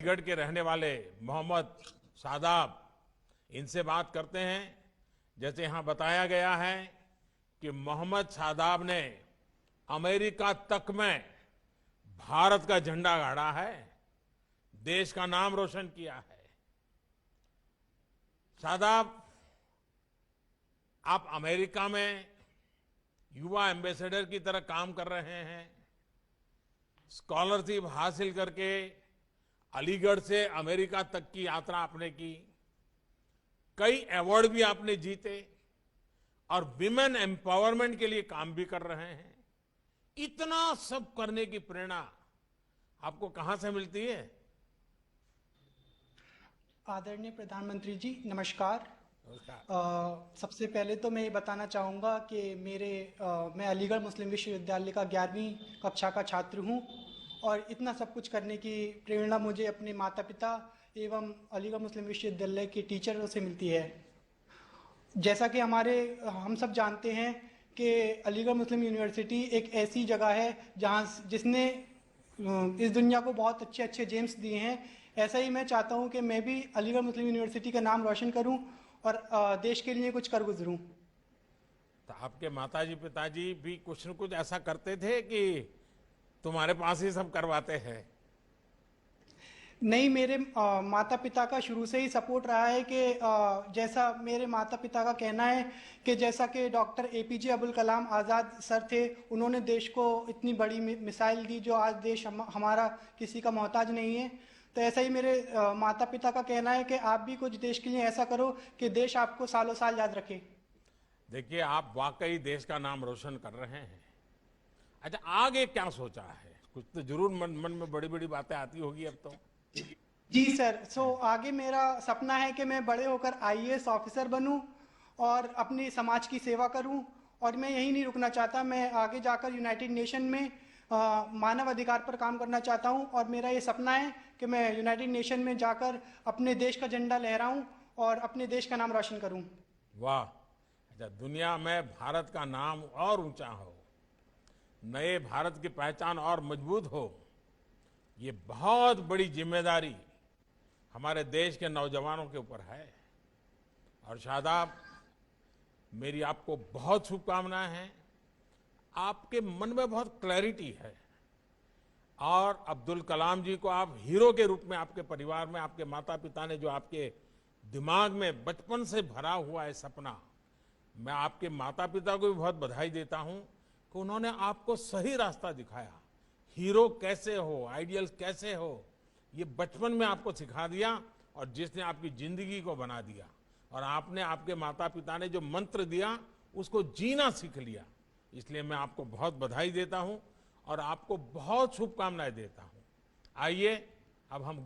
चंडीगढ़ के रहने वाले मोहम्मद शादाब, इनसे बात करते हैं। जैसे यहां बताया गया है कि मोहम्मद शादाब ने अमेरिका तक में भारत का झंडा गाड़ा है, देश का नाम रोशन किया है। शादाब, आप अमेरिका में युवा एम्बेसडर की तरह काम कर रहे हैं। स्कॉलरशिप हासिल करके अलीगढ़ से अमेरिका तक की यात्रा आपने की, कई अवार्ड भी आपने जीते और विमेन एम्पावरमेंट के लिए काम भी कर रहे हैं। इतना सब करने की प्रेरणा आपको कहां से मिलती है? आदरणीय प्रधानमंत्री जी, नमस्कार। नमस्कार। सबसे पहले तो मैं ये बताना चाहूँगा कि मैं अलीगढ़ मुस्लिम विश्वविद्यालय का 11वीं कक्षा का छात्र हूँ और इतना सब कुछ करने की प्रेरणा मुझे अपने माता पिता एवं अलीगढ़ मुस्लिम विश्वविद्यालय के टीचरों से मिलती है। जैसा कि हम सब जानते हैं कि अलीगढ़ मुस्लिम यूनिवर्सिटी एक ऐसी जगह है जिसने इस दुनिया को बहुत अच्छे अच्छे जेम्स दिए हैं। ऐसा ही मैं चाहता हूं कि मैं भी अलीगढ़ मुस्लिम यूनिवर्सिटी का नाम रोशन करूं और देश के लिए कुछ कर गुजरूं। तो आपके माताजी पिताजी भी कुछ न कुछ ऐसा करते थे कि तुम्हारे पास ही सब करवाते हैं? नहीं, मेरे माता पिता का शुरू से ही सपोर्ट रहा है कि जैसा मेरे माता पिता का कहना है कि जैसा कि doctor APJ Abdul Kalam Azad sir थे, उन्होंने देश को इतनी बड़ी मिसाइल दी जो आज देश हमारा किसी का मोहताज नहीं है। तो ऐसा ही मेरे माता पिता का कहना है कि आप भी कुछ देश के लिए ऐसा करो कि देश आपको सालों साल याद रखे। देखिए, आप वाकई देश का नाम रोशन कर रहे हैं। अच्छा, आगे क्या सोचा है? कुछ तो जरूर मन में बड़ी बड़ी बातें आती होगी अब तो। जी सर, आगे मेरा सपना है कि मैं बड़े होकर आईएएस ऑफिसर बनूं और अपनी समाज की सेवा करूं। और मैं यही नहीं रुकना चाहता, मैं आगे जाकर यूनाइटेड नेशन में मानव अधिकार पर काम करना चाहता हूं और मेरा ये सपना है कि मैं यूनाइटेड नेशन में जाकर अपने देश का झंडा लहराऊं और अपने देश का नाम रोशन करूं। वाह! अच्छा, दुनिया में भारत का नाम और ऊंचा हो, नए भारत की पहचान और मजबूत हो, ये बहुत बड़ी जिम्मेदारी हमारे देश के नौजवानों के ऊपर है। और शादाब, मेरी आपको बहुत शुभकामनाएं हैं। आपके मन में बहुत क्लैरिटी है और अब्दुल कलाम जी को आप हीरो के रूप में आपके परिवार में आपके माता पिता ने जो आपके दिमाग में बचपन से भरा हुआ है सपना, मैं आपके माता पिता को भी बहुत बधाई देता हूं कि उन्होंने आपको सही रास्ता दिखाया। हीरो कैसे हो, आइडियल कैसे हो, ये बचपन में आपको सिखा दिया और जिसने आपकी जिंदगी को बना दिया। और आपने, आपके माता पिता ने जो मंत्र दिया उसको जीना सीख लिया। इसलिए मैं आपको बहुत बधाई देता हूं और आपको बहुत शुभकामनाएं देता हूं। आइए, अब हम